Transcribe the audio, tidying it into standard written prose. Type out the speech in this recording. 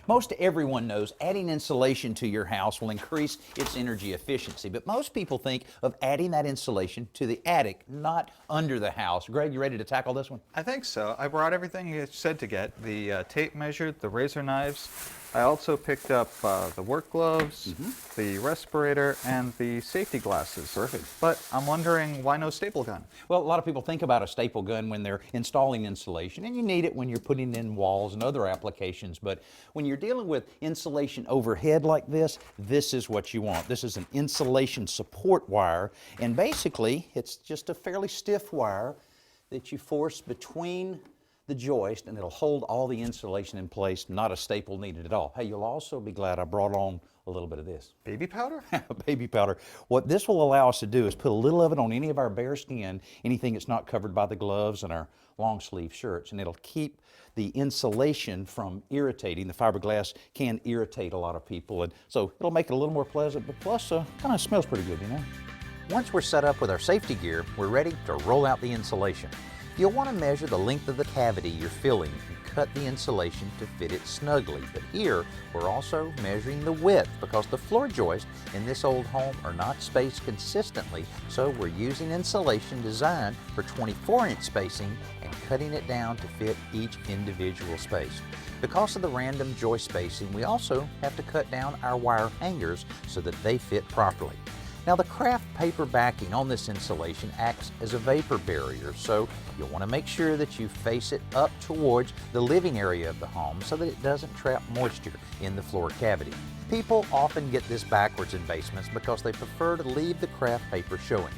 Most everyone knows adding insulation to your house will increase its energy efficiency, but most people think of adding that insulation to the attic, not under the house. Greg, you ready to tackle this one? I think so. I brought everything you said to get. The tape measure, the razor knives. I also picked up the work gloves, the respirator, and the safety glasses. Perfect. But I'm wondering, why no staple gun? Well, a lot of people think about a staple gun when they're installing insulation, and you need it when you're putting in walls and other applications. But when you're dealing with insulation overhead like this is what you want. This is an insulation support wire, and basically it's just a fairly stiff wire that you force between the joist, and it'll hold all the insulation in place, not a staple needed at all. Hey, you'll also be glad I brought on a little bit of this. Baby powder? Baby powder. What this will allow us to do is put a little of it on any of our bare skin, anything that's not covered by the gloves and our long sleeve shirts, and it'll keep the insulation from irritating. The fiberglass can irritate a lot of people, and so it'll make it a little more pleasant, but plus kind of smells pretty good, you know? Once we're set up with our safety gear, we're ready to roll out the insulation. You'll want to measure the length of the cavity you're filling and cut the insulation to fit it snugly. But here, we're also measuring the width because the floor joists in this old home are not spaced consistently, so we're using insulation designed for 24-inch spacing and cutting it down to fit each individual space. Because of the random joist spacing, we also have to cut down our wire hangers so that they fit properly. Now, the craft paper backing on this insulation acts as a vapor barrier, so you'll want to make sure that you face it up towards the living area of the home so that it doesn't trap moisture in the floor cavity. People often get this backwards in basements because they prefer to leave the craft paper showing.